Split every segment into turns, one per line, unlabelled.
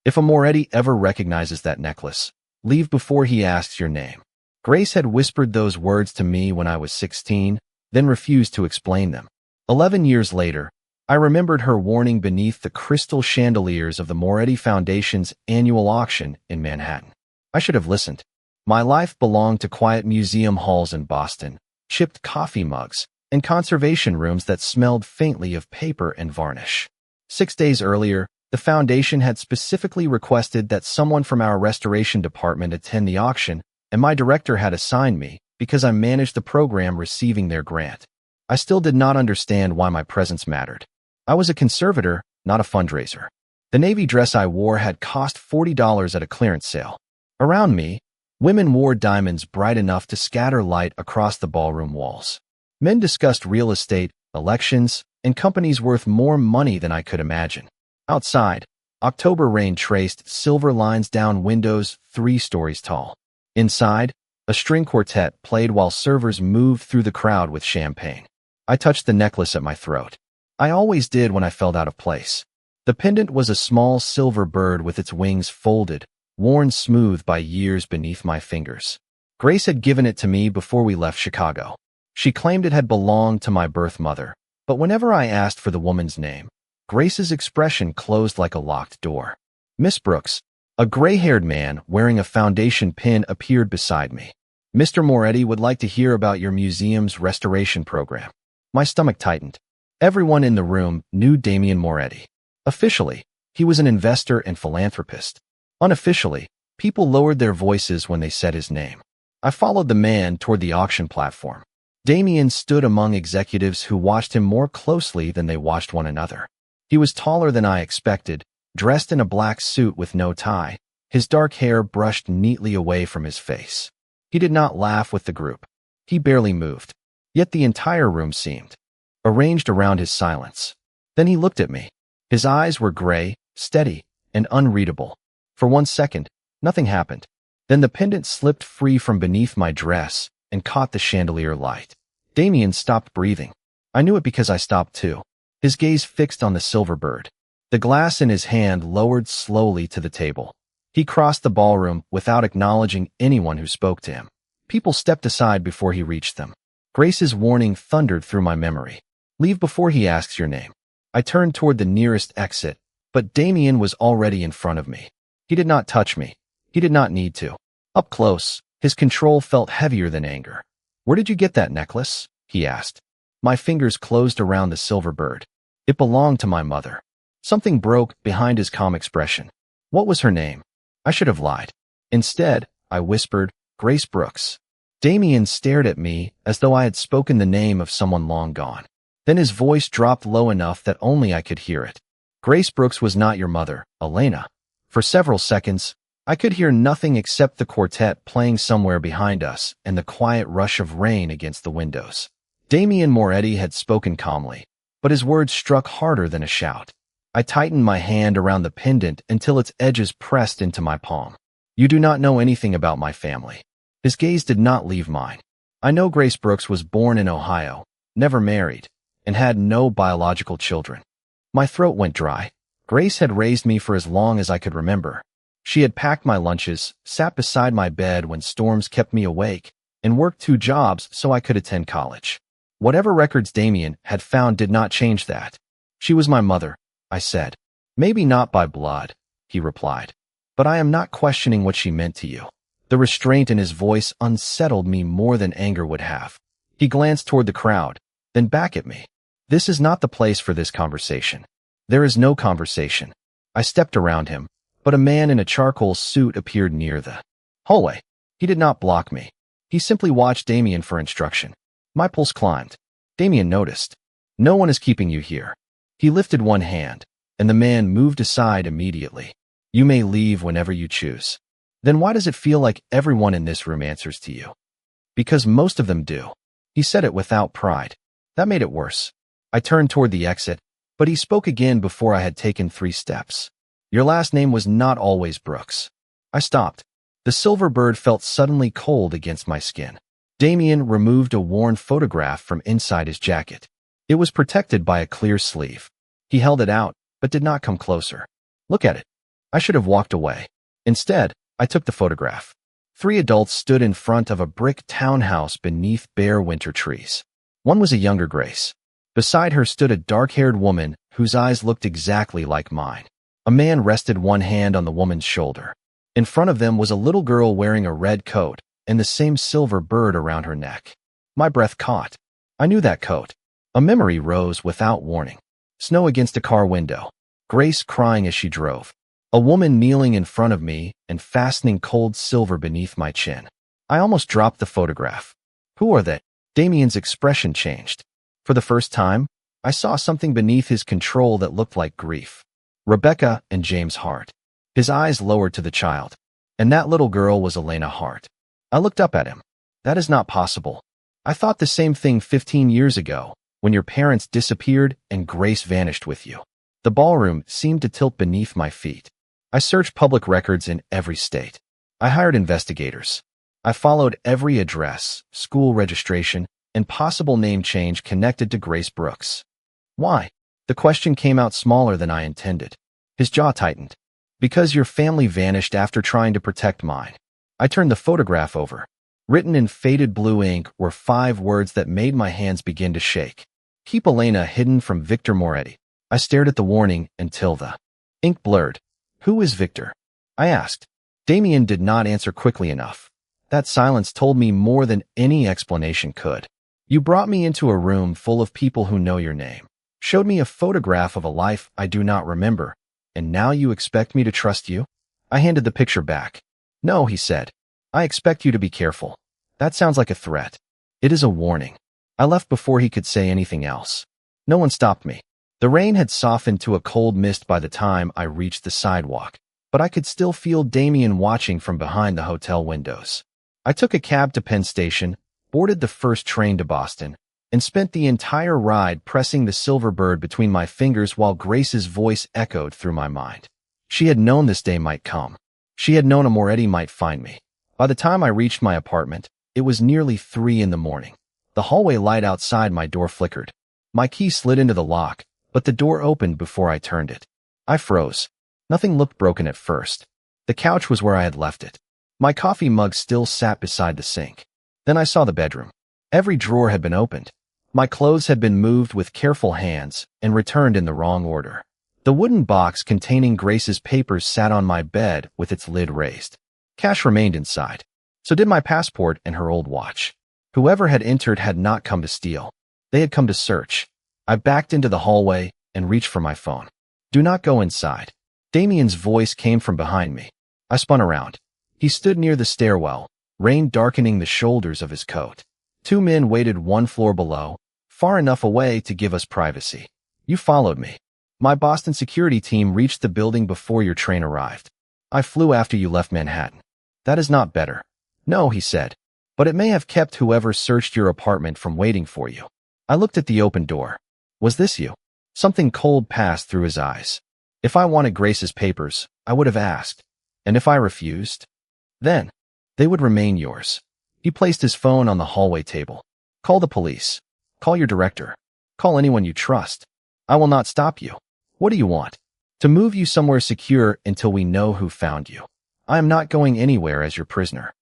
If a Moretti ever recognizes that necklace, leave before he asks your name. Grace had whispered those words to me when I was 16, then refused to explain them. 11 years later, I remembered her warning beneath the crystal chandeliers of the Moretti Foundation's annual auction in Manhattan. I should have listened. My life belonged to quiet museum halls in Boston, chipped coffee mugs, and conservation rooms that smelled faintly of paper and varnish. 6 days earlier, the foundation had specifically requested that someone from our restoration department attend the auction, and my director had assigned me because I managed the program receiving their grant. I still did not understand why my presence mattered. I was a conservator, not a fundraiser. The navy dress I wore had cost $40 at a clearance sale. Around me, women wore diamonds bright enough to scatter light across the ballroom walls. Men discussed real estate, elections, and companies worth more money than I could imagine. Outside, October rain traced silver lines down windows 3 stories tall. Inside, a string quartet played while servers moved through the crowd with champagne. I touched the necklace at my throat. I always did when I felt out of place. The pendant was a small silver bird with its wings folded, worn smooth by years beneath my fingers. Grace had given it to me before we left Chicago. She claimed it had belonged to my birth mother, but whenever I asked for the woman's name, Grace's expression closed like a locked door. Miss Brooks, a gray-haired man wearing a foundation pin, appeared beside me. Mr. Moretti would like to hear about your museum's restoration program. My stomach tightened. Everyone in the room knew Damian Moretti. Officially, he was an investor and philanthropist. Unofficially, people lowered their voices when they said his name. I followed the man toward the auction platform. Damian stood among executives who watched him more closely than they watched one another. He was taller than I expected, dressed in a black suit with no tie, his dark hair brushed neatly away from his face. He did not laugh with the group. He barely moved. Yet the entire room seemed arranged around his silence. Then he looked at me. His eyes were gray, steady, and unreadable. For 1 second, nothing happened. Then the pendant slipped free from beneath my dress and caught the chandelier light. Damian stopped breathing. I knew it because I stopped too. His gaze fixed on the silver bird. The glass in his hand lowered slowly to the table. He crossed the ballroom without acknowledging anyone who spoke to him. People stepped aside before he reached them. Grace's warning thundered through my memory. Leave before he asks your name. I turned toward the nearest exit, but Damian was already in front of me. He did not touch me. He did not need to. Up close, his control felt heavier than anger. Where did you get that necklace? He asked. My fingers closed around the silver bird. It belonged to my mother. Something broke behind his calm expression. What was her name? I should have lied. Instead, I whispered, Grace Brooks. Damian stared at me as though I had spoken the name of someone long gone. Then his voice dropped low enough that only I could hear it. Grace Brooks was not your mother, Elena. For several seconds, I could hear nothing except the quartet playing somewhere behind us and the quiet rush of rain against the windows. Damian Moretti had spoken calmly, but his words struck harder than a shout. I tightened my hand around the pendant until its edges pressed into my palm. You do not know anything about my family. His gaze did not leave mine. I know Grace Brooks was born in Ohio, never married, and had no biological children. My throat went dry. Grace had raised me for as long as I could remember. She had packed my lunches, sat beside my bed when storms kept me awake, and worked 2 jobs so I could attend college. Whatever records Damian had found did not change that. She was my mother, I said. Maybe not by blood, he replied. But I am not questioning what she meant to you. The restraint in his voice unsettled me more than anger would have. He glanced toward the crowd, then back at me. This is not the place for this conversation. There is no conversation. I stepped around him, but a man in a charcoal suit appeared near the hallway. He did not block me. He simply watched Damian for instruction. My pulse climbed. Damian noticed. No one is keeping you here. He lifted one hand, and the man moved aside immediately. You may leave whenever you choose. Then why does it feel like everyone in this room answers to you? Because most of them do. He said it without pride. That made it worse. I turned toward the exit, but he spoke again before I had taken 3 steps. Your last name was not always Brooks. I stopped. The silver bird felt suddenly cold against my skin. Damian removed a worn photograph from inside his jacket. It was protected by a clear sleeve. He held it out, but did not come closer. Look at it. I should have walked away. Instead, I took the photograph. 3 adults stood in front of a brick townhouse beneath bare winter trees. One was a younger Grace. Beside her stood a dark-haired woman whose eyes looked exactly like mine. A man rested one hand on the woman's shoulder. In front of them was a little girl wearing a red coat and the same silver bird around her neck. My breath caught. I knew that coat. A memory rose without warning. Snow against a car window. Grace crying as she drove. A woman kneeling in front of me and fastening cold silver beneath my chin. I almost dropped the photograph. Who are they? Damian's expression changed. For the first time, I saw something beneath his control that looked like grief. Rebecca and James Hart. His eyes lowered to the child. And that little girl was Elena Hart. I looked up at him. That is not possible. I thought the same thing 15 years ago, when your parents disappeared and Grace vanished with you. The ballroom seemed to tilt beneath my feet. I searched public records in every state. I hired investigators. I followed every address, school registration, and possible name change connected to Grace Brooks. Why? The question came out smaller than I intended. His jaw tightened. Because your family vanished after trying to protect mine. I turned the photograph over. Written in faded blue ink were 5 words that made my hands begin to shake. Keep Elena hidden from Victor Moretti. I stared at the warning until the ink blurred. Who is Victor? I asked. Damian did not answer quickly enough. That silence told me more than any explanation could. You brought me into a room full of people who know your name, showed me a photograph of a life I do not remember, and now you expect me to trust you? I handed the picture back. No, he said. I expect you to be careful. That sounds like a threat. It is a warning. I left before he could say anything else. No one stopped me. The rain had softened to a cold mist by the time I reached the sidewalk, but I could still feel Damian watching from behind the hotel windows. I took a cab to Penn Station, boarded the first train to Boston, and spent the entire ride pressing the silver bird between my fingers while Grace's voice echoed through my mind. She had known this day might come. She had known a Moretti might find me. By the time I reached my apartment, it was nearly 3 in the morning. The hallway light outside my door flickered. My key slid into the lock, but the door opened before I turned it. I froze. Nothing looked broken at first. The couch was where I had left it. My coffee mug still sat beside the sink. Then I saw the bedroom. Every drawer had been opened. My clothes had been moved with careful hands and returned in the wrong order. The wooden box containing Grace's papers sat on my bed with its lid raised. Cash remained inside. So did my passport and her old watch. Whoever had entered had not come to steal. They had come to search. I backed into the hallway and reached for my phone. Do not go inside. Damian's voice came from behind me. I spun around. He stood near the stairwell, rain darkening the shoulders of his coat. 2 men waited 1 floor below, far enough away to give us privacy. You followed me. My Boston security team reached the building before your train arrived. I flew after you left Manhattan. That is not better. No, he said. But it may have kept whoever searched your apartment from waiting for you. I looked at the open door. Was this you? Something cold passed through his eyes. If I wanted Grace's papers, I would have asked. And if I refused? Then, they would remain yours. He placed his phone on the hallway table. Call the police. Call your director. Call anyone you trust. I will not stop you. What do you want? To move you somewhere secure until we know who found you. I am not going anywhere as your prisoner.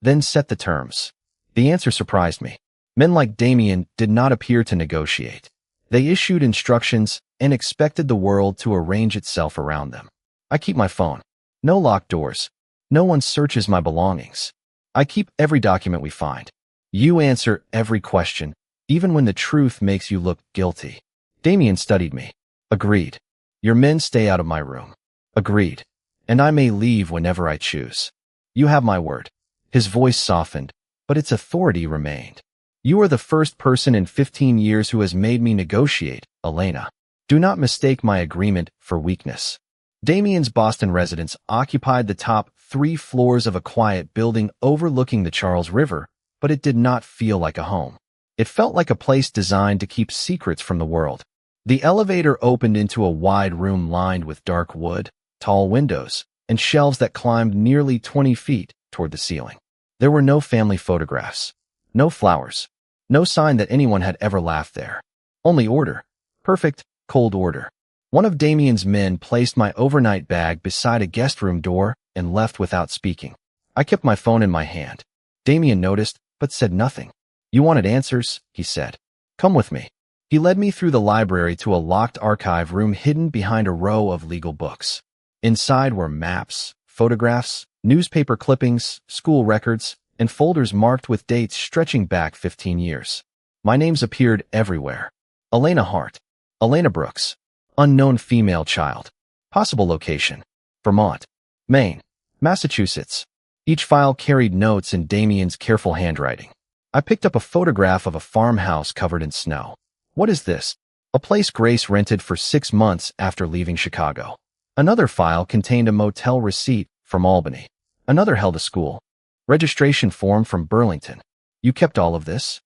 Then set the terms. The answer surprised me. Men like Damian did not appear to negotiate. They issued instructions and expected the world to arrange itself around them. I keep my phone. No locked doors. No one searches my belongings. I keep every document we find. You answer every question, even when the truth makes you look guilty. Damian studied me. Agreed. Your men stay out of my room. Agreed. And I may leave whenever I choose. You have my word. His voice softened, but its authority remained. You are the first person in 15 years who has made me negotiate, Elena. Do not mistake my agreement for weakness. Damian's Boston residence occupied the top 3 floors of a quiet building overlooking the Charles River, but it did not feel like a home. It felt like a place designed to keep secrets from the world. The elevator opened into a wide room lined with dark wood, tall windows, and shelves that climbed nearly 20 feet toward the ceiling. There were no family photographs, no flowers, no sign that anyone had ever laughed there. Only order. Perfect, cold order. One of Damian's men placed my overnight bag beside a guest room door and left without speaking. I kept my phone in my hand. Damian noticed, but said nothing. "You wanted answers," he said. "Come with me." He led me through the library to a locked archive room hidden behind a row of legal books. Inside were maps, photographs, newspaper clippings, school records, and folders marked with dates stretching back 15 years. My names appeared everywhere. Elena Hart. Elena Brooks. Unknown female child. Possible location: Vermont, Maine, Massachusetts. Each file carried notes in Damian's careful handwriting. I picked up a photograph of a farmhouse covered in snow. "What is this?" "A place Grace rented for 6 months after leaving Chicago." Another file contained a motel receipt from Albany. Another held a school registration form from Burlington. "You kept all of this?"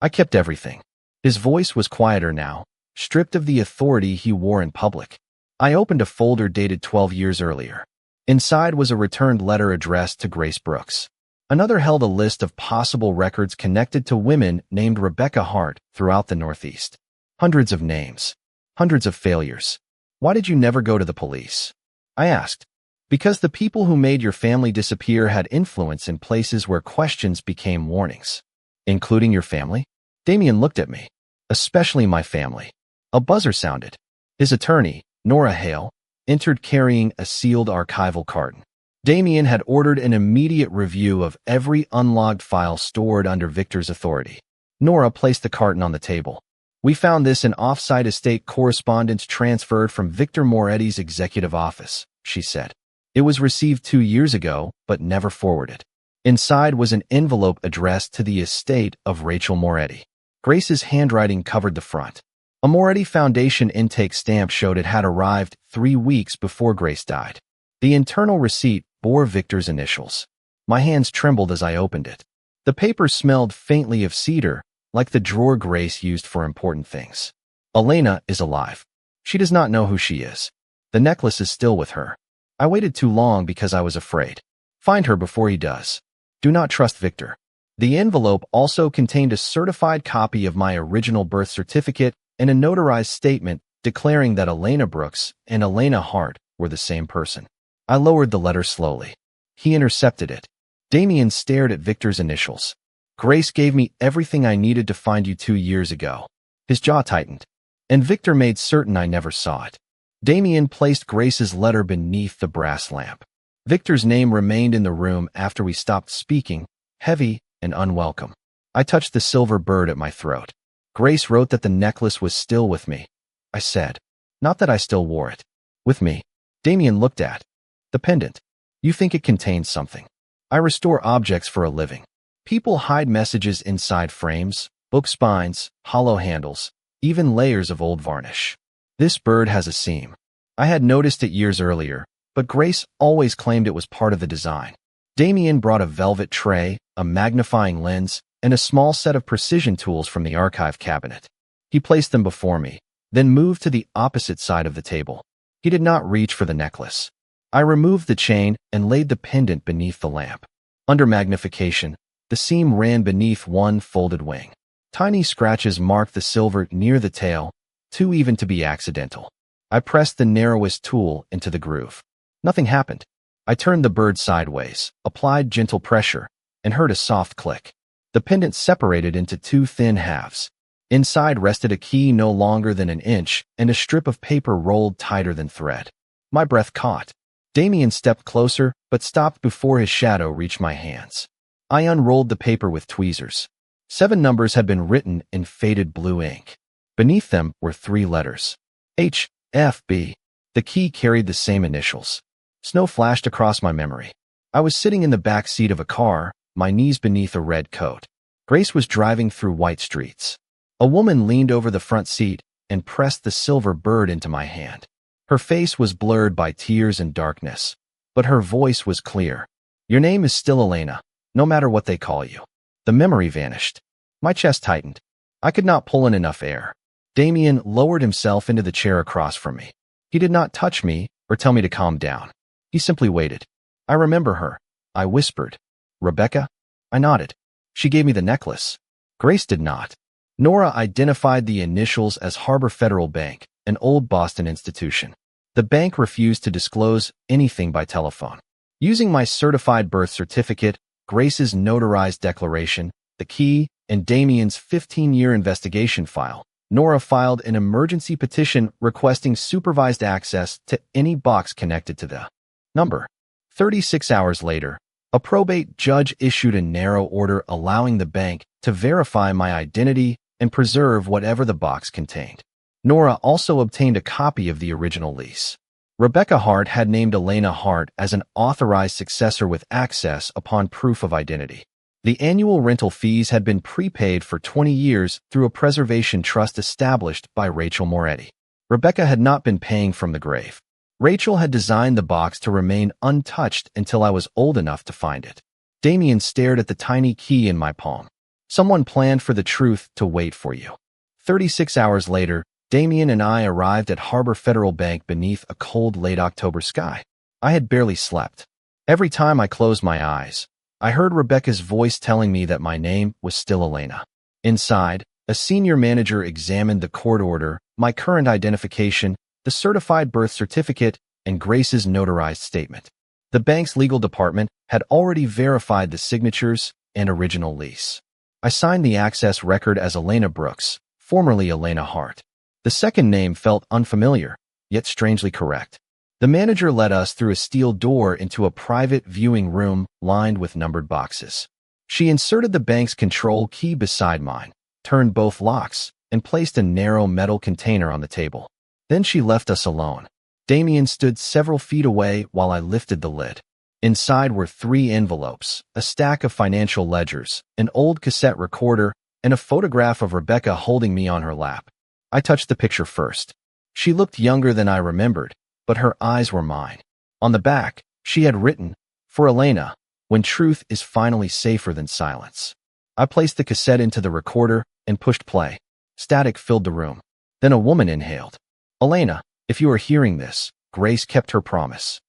"I kept everything." His voice was quieter now, stripped of the authority he wore in public. I opened a folder dated 12 years earlier. Inside was a returned letter addressed to Grace Brooks. Another held a list of possible records connected to women named Rebecca Hart throughout the Northeast. Hundreds of names. Hundreds of failures. "Why did you never go to the police?" I asked. "Because the people who made your family disappear had influence in places where questions became warnings." "Including your family?" Damian looked at me. "Especially my family." A buzzer sounded. His attorney, Nora Hale, entered carrying a sealed archival carton. Damian had ordered an immediate review of every unlogged file stored under Victor's authority. Nora placed the carton on the table. "We found this in off-site estate correspondence transferred from Victor Moretti's executive office," she said. "It was received 2 years ago, but never forwarded." Inside was an envelope addressed to the estate of Rachel Moretti. Grace's handwriting covered the front. A Moretti Foundation intake stamp showed it had arrived 3 weeks before Grace died. The internal receipt bore Victor's initials. My hands trembled as I opened it. The paper smelled faintly of cedar, like the drawer Grace used for important things. "Elena is alive. She does not know who she is. The necklace is still with her. I waited too long because I was afraid. Find her before he does. Do not trust Victor." The envelope also contained a certified copy of my original birth certificate and a notarized statement declaring that Elena Brooks and Elena Hart were the same person. I lowered the letter slowly. He intercepted it. Damian stared at Victor's initials. "Grace gave me everything I needed to find you 2 years ago." His jaw tightened. "And Victor made certain I never saw it." Damian placed Grace's letter beneath the brass lamp. Victor's name remained in the room after we stopped speaking, heavy and unwelcome. I touched the silver bird at my throat. "Grace wrote that the necklace was still with me," I said. "Not that I still wore it." "With me." Damian looked at the pendant. "You think it contains something." "I restore objects for a living. People hide messages inside frames, book spines, hollow handles, even layers of old varnish. This bird has a seam. I had noticed it years earlier, but Grace always claimed it was part of the design." Damian brought a velvet tray, a magnifying lens, and a small set of precision tools from the archive cabinet. He placed them before me, then moved to the opposite side of the table. He did not reach for the necklace. I removed the chain and laid the pendant beneath the lamp. Under magnification, the seam ran beneath one folded wing. Tiny scratches marked the silver near the tail, too even to be accidental. I pressed the narrowest tool into the groove. Nothing happened. I turned the bird sideways, applied gentle pressure, and heard a soft click. The pendant separated into 2 thin halves. Inside rested a key no longer than an inch and a strip of paper rolled tighter than thread. My breath caught. Damian stepped closer, but stopped before his shadow reached my hands. I unrolled the paper with tweezers. 7 numbers had been written in faded blue ink. Beneath them were 3 letters. H, F, B. The key carried the same initials. Snow flashed across my memory. I was sitting in the back seat of a car, my knees beneath a red coat. Grace was driving through white streets. A woman leaned over the front seat and pressed the silver bird into my hand. Her face was blurred by tears and darkness, but her voice was clear. "Your name is still Elena, no matter what they call you." The memory vanished. My chest tightened. I could not pull in enough air. Damian lowered himself into the chair across from me. He did not touch me or tell me to calm down. He simply waited. "I remember her," I whispered. "Rebecca?" I nodded. "She gave me the necklace." Grace did not. Nora identified the initials as Harbor Federal Bank, an old Boston institution. The bank refused to disclose anything by telephone. Using my certified birth certificate, Grace's notarized declaration, the key, and Damian's 15-year investigation file, Nora filed an emergency petition requesting supervised access to any box connected to the number. 36 hours later, a probate judge issued a narrow order allowing the bank to verify my identity and preserve whatever the box contained. Nora also obtained a copy of the original lease. Rebecca Hart had named Elena Hart as an authorized successor with access upon proof of identity. The annual rental fees had been prepaid for 20 years through a preservation trust established by Rachel Moretti. Rebecca had not been paying from the grave. Rachel had designed the box to remain untouched until I was old enough to find it. Damian stared at the tiny key in my palm. Someone planned for the truth to wait for you. 36 hours later, Damian and I arrived at Harbor Federal Bank beneath a cold late October sky. I had barely slept. Every time I closed my eyes, I heard Rebecca's voice telling me that my name was still Elena. Inside, a senior manager examined the court order, my current identification, the certified birth certificate, and Grace's notarized statement. The bank's legal department had already verified the signatures and original lease. I signed the access record as Elena Brooks, formerly Elena Hart. The second name felt unfamiliar, yet strangely correct. The manager led us through a steel door into a private viewing room lined with numbered boxes. She inserted the bank's control key beside mine, turned both locks, and placed a narrow metal container on the table. Then she left us alone. Damian stood several feet away while I lifted the lid. Inside were 3 envelopes, a stack of financial ledgers, an old cassette recorder, and a photograph of Rebecca holding me on her lap. I touched the picture first. She looked younger than I remembered, but her eyes were mine. On the back, she had written, "For Elena, when truth is finally safer than silence." I placed the cassette into the recorder and pushed play. Static filled the room. Then a woman inhaled. "Elena, if you are hearing this, Grace kept her promise."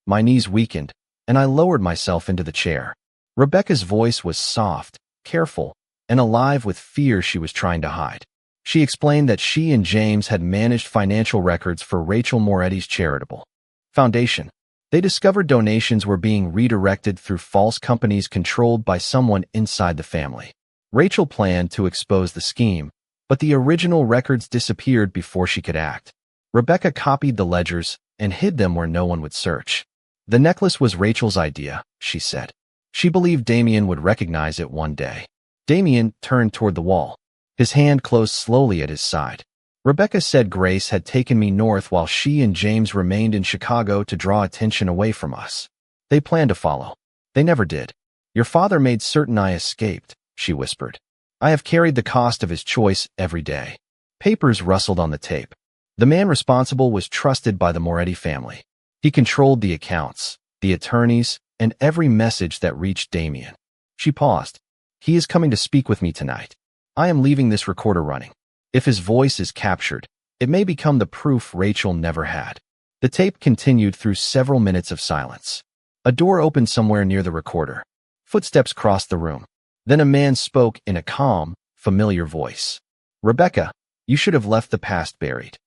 My knees weakened, and I lowered myself into the chair. Rebecca's voice was soft, careful, and alive with fear she was trying to hide. She explained that she and James had managed financial records for Rachel Moretti's charitable foundation. They discovered donations were being redirected through false companies controlled by someone inside the family. Rachel planned to expose the scheme, but the original records disappeared before she could act. Rebecca copied the ledgers and hid them where no one would search. The necklace was Rachel's idea, she said. She believed Damian would recognize it one day. Damian turned toward the wall. His hand closed slowly at his side. Rebecca said Grace had taken me north while she and James remained in Chicago to draw attention away from us. They planned to follow. They never did. Your father made certain I escaped, she whispered. I have carried the cost of his choice every day. Papers rustled on the tape. The man responsible was trusted by the Moretti family. He controlled the accounts, the attorneys, and every message that reached Damian. She paused. He is coming to speak with me tonight. I am leaving this recorder running. If his voice is captured, it may become the proof Rachel never had. The tape continued through several minutes of silence. A door opened somewhere near the recorder. Footsteps crossed the room. Then a man spoke in a calm, familiar voice. Rebecca, you should have left the past buried.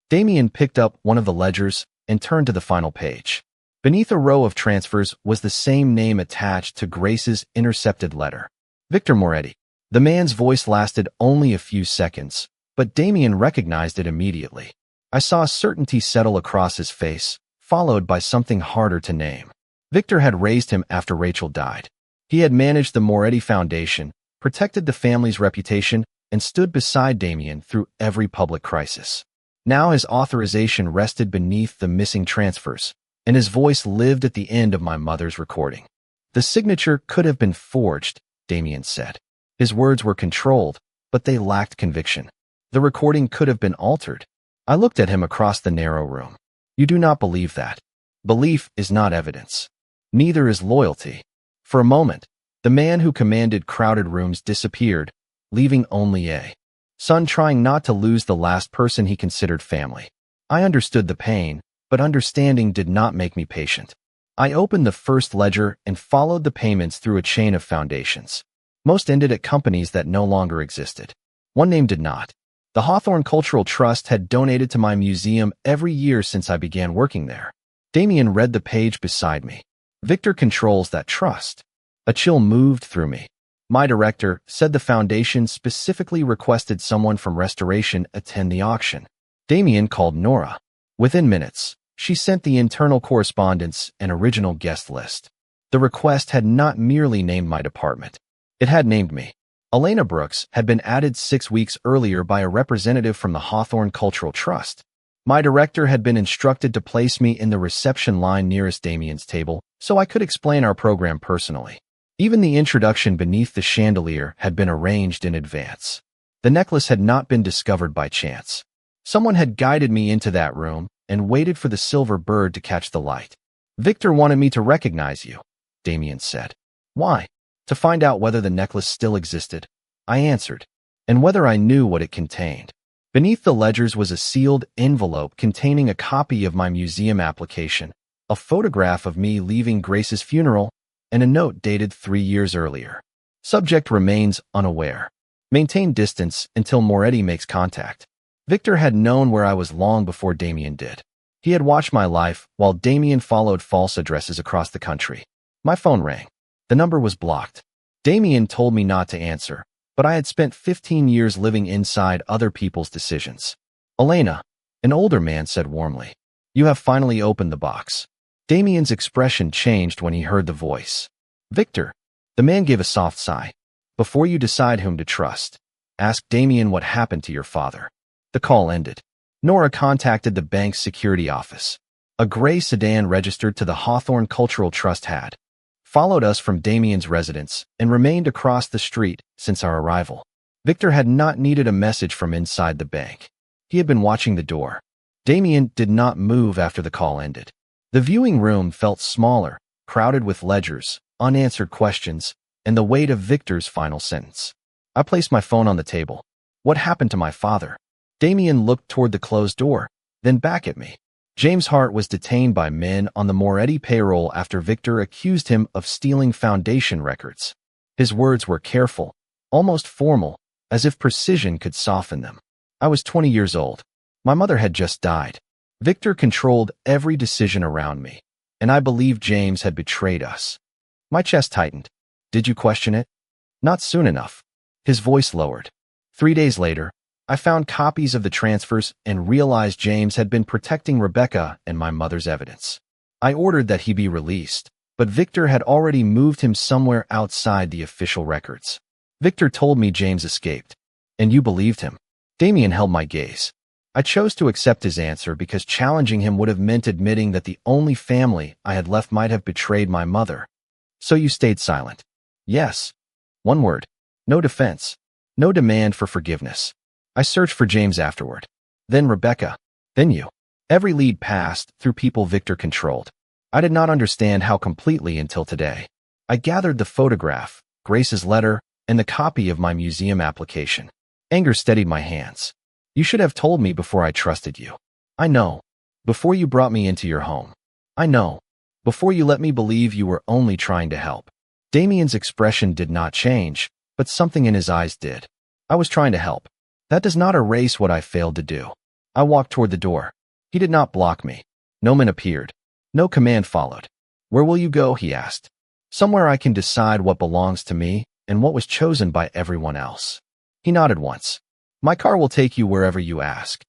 Damian picked up one of the ledgers and turned to the final page. Beneath a row of transfers was the same name attached to Grace's intercepted letter. Victor Moretti. The man's voice lasted only a few seconds, but Damian recognized it immediately. I saw certainty settle across his face, followed by something harder to name. Victor had raised him after Rachel died. He had managed the Moretti Foundation, protected the family's reputation, and stood beside Damian through every public crisis. Now his authorization rested beneath the missing transfers, and his voice lived at the end of my mother's recording. The signature could have been forged, Damian said. His words were controlled, but they lacked conviction. The recording could have been altered. I looked at him across the narrow room. You do not believe that. Belief is not evidence. Neither is loyalty. For a moment, the man who commanded crowded rooms disappeared, leaving only a son trying not to lose the last person he considered family. I understood the pain, but understanding did not make me patient. I opened the first ledger and followed the payments through a chain of foundations. Most ended at companies that no longer existed. One name did not. The Hawthorne Cultural Trust had donated to my museum every year since I began working there. Damian read the page beside me. Victor controls that trust. A chill moved through me. My director said the foundation specifically requested someone from restoration attend the auction. Damian called Nora. Within minutes, she sent the internal correspondence and original guest list. The request had not merely named my department. It had named me. Elena Brooks had been added 6 weeks earlier by a representative from the Hawthorne Cultural Trust. My director had been instructed to place me in the reception line nearest Damian's table so I could explain our program personally. Even the introduction beneath the chandelier had been arranged in advance. The necklace had not been discovered by chance. Someone had guided me into that room and waited for the silver bird to catch the light. Victor wanted me to recognize you, Damian said. Why? To find out whether the necklace still existed, I answered, and whether I knew what it contained. Beneath the ledgers was a sealed envelope containing a copy of my museum application, a photograph of me leaving Grace's funeral, and a note dated 3 years earlier. Subject remains unaware. Maintain distance until Moretti makes contact. Victor had known where I was long before Damian did. He had watched my life while Damian followed false addresses across the country. My phone rang. The number was blocked. Damian told me not to answer, but I had spent 15 years living inside other people's decisions. Elena, an older man, said warmly, "You have finally opened the box." Damian's expression changed when he heard the voice. "Victor," the man gave a soft sigh. "Before you decide whom to trust, ask Damian what happened to your father." The call ended. Nora contacted the bank's security office. A gray sedan registered to the Hawthorne Cultural Trust had followed us from Damian's residence and remained across the street since our arrival. Victor had not needed a message from inside the bank. He had been watching the door. Damian did not move after the call ended. The viewing room felt smaller, crowded with ledgers, unanswered questions, and the weight of Victor's final sentence. I placed my phone on the table. What happened to my father? Damian looked toward the closed door, then back at me. James Hart was detained by men on the Moretti payroll after Victor accused him of stealing foundation records. His words were careful, almost formal, as if precision could soften them. I was 20 years old. My mother had just died. Victor controlled every decision around me, and I believed James had betrayed us. My chest tightened. Did you question it? Not soon enough. His voice lowered. 3 days later, I found copies of the transfers and realized James had been protecting Rebecca and my mother's evidence. I ordered that he be released, but Victor had already moved him somewhere outside the official records. Victor told me James escaped. And you believed him? Damian held my gaze. I chose to accept his answer because challenging him would have meant admitting that the only family I had left might have betrayed my mother. So you stayed silent? Yes. One word. No defense. No demand for forgiveness. I searched for James afterward. Then Rebecca. Then you. Every lead passed through people Victor controlled. I did not understand how completely until today. I gathered the photograph, Grace's letter, and the copy of my museum application. Anger steadied my hands. You should have told me before I trusted you. I know. Before you brought me into your home. I know. Before you let me believe you were only trying to help. Damian's expression did not change, but something in his eyes did. I was trying to help. That does not erase what I failed to do. I walked toward the door. He did not block me. No man appeared. No command followed. Where will you go? He asked. Somewhere I can decide what belongs to me and what was chosen by everyone else. He nodded once. My car will take you wherever you ask.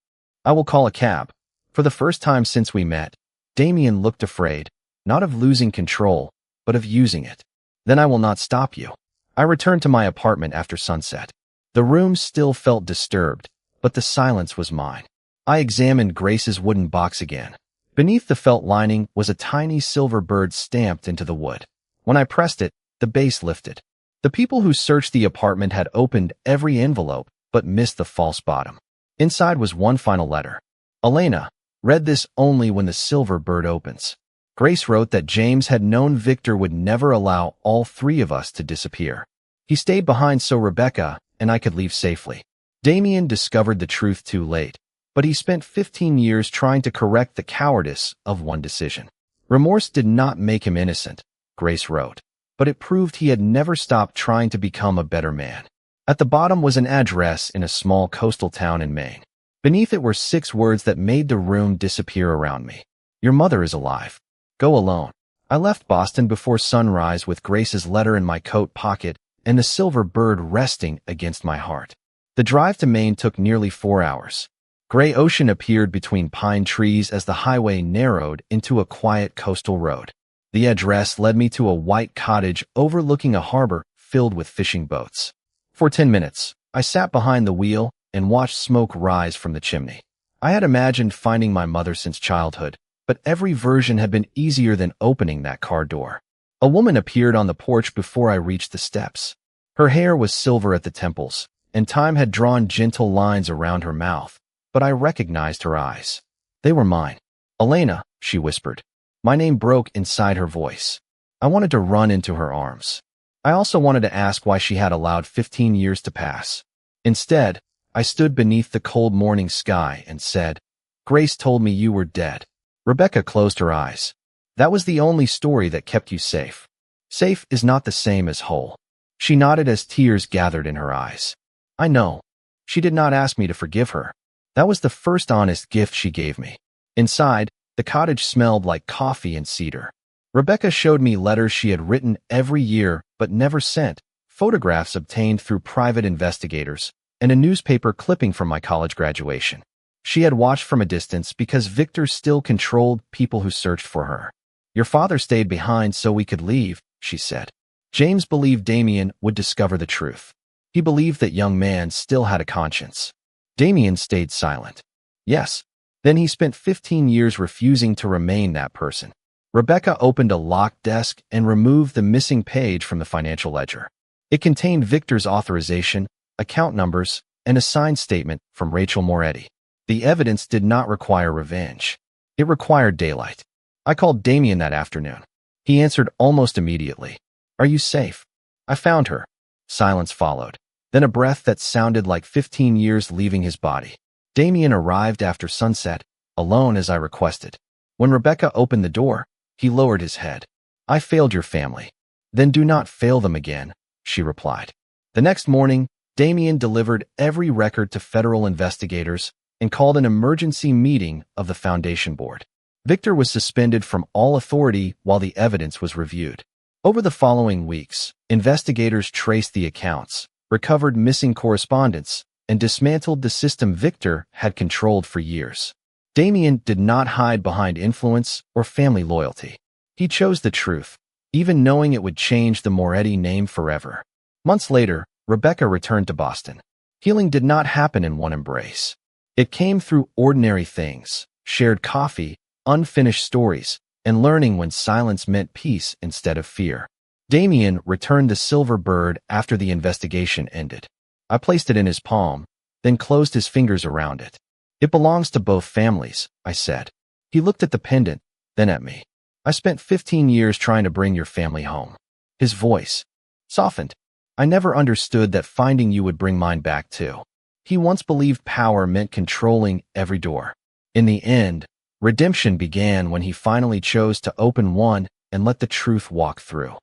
I will call a cab. For the first time since we met, Damian looked afraid, not of losing control, but of using it. Then I will not stop you. I returned to my apartment after sunset. The room still felt disturbed, but the silence was mine. I examined Grace's wooden box again. Beneath the felt lining was a tiny silver bird stamped into the wood. When I pressed it, the base lifted. The people who searched the apartment had opened every envelope, but missed the false bottom. Inside was one final letter. Elena, read this only when the silver bird opens. Grace wrote that James had known Victor would never allow all 3 of us to disappear. He stayed behind so Rebecca and I could leave safely. Damian discovered the truth too late, but he spent 15 years trying to correct the cowardice of one decision. Remorse did not make him innocent, Grace wrote, but it proved he had never stopped trying to become a better man. At the bottom was an address in a small coastal town in Maine. Beneath it were 6 words that made the room disappear around me. Your mother is alive. Go alone. I left Boston before sunrise with Grace's letter in my coat pocket and the silver bird resting against my heart. The drive to Maine took nearly 4 hours. Gray ocean appeared between pine trees as the highway narrowed into a quiet coastal road. The address led me to a white cottage overlooking a harbor filled with fishing boats. For 10 minutes, I sat behind the wheel and watched smoke rise from the chimney. I had imagined finding my mother since childhood, but every version had been easier than opening that car door. A woman appeared on the porch before I reached the steps. Her hair was silver at the temples, and time had drawn gentle lines around her mouth, but I recognized her eyes. They were mine. Elena, she whispered. My name broke inside her voice. I wanted to run into her arms. I also wanted to ask why she had allowed 15 years to pass. Instead, I stood beneath the cold morning sky and said, Grace told me you were dead. Rebecca closed her eyes. That was the only story that kept you safe. Safe is not the same as whole. She nodded as tears gathered in her eyes. I know. She did not ask me to forgive her. That was the first honest gift she gave me. Inside, the cottage smelled like coffee and cedar. Rebecca showed me letters she had written every year but never sent, photographs obtained through private investigators, and a newspaper clipping from my college graduation. She had watched from a distance because Victor still controlled people who searched for her. Your father stayed behind so we could leave, she said. James believed Damian would discover the truth. He believed that young man still had a conscience. Damian stayed silent. Yes. Then he spent 15 years refusing to remain that person. Rebecca opened a locked desk and removed the missing page from the financial ledger. It contained Victor's authorization, account numbers, and a signed statement from Rachel Moretti. The evidence did not require revenge. It required daylight. I called Damian that afternoon. He answered almost immediately. Are you safe? I found her. Silence followed. Then a breath that sounded like 15 years leaving his body. Damian arrived after sunset, alone as I requested. When Rebecca opened the door, he lowered his head. I failed your family. Then do not fail them again, she replied. The next morning, Damian delivered every record to federal investigators and called an emergency meeting of the foundation board. Victor was suspended from all authority while the evidence was reviewed. Over the following weeks, investigators traced the accounts, recovered missing correspondence, and dismantled the system Victor had controlled for years. Damian did not hide behind influence or family loyalty. He chose the truth, even knowing it would change the Moretti name forever. Months later, Rebecca returned to Boston. Healing did not happen in one embrace. It came through ordinary things, shared coffee, unfinished stories, and learning when silence meant peace instead of fear. Damian returned the silver bird after the investigation ended. I placed it in his palm, then closed his fingers around it. It belongs to both families, I said. He looked at the pendant, then at me. I spent 15 years trying to bring your family home. His voice softened. I never understood that finding you would bring mine back too. He once believed power meant controlling every door. In the end, redemption began when he finally chose to open one and let the truth walk through.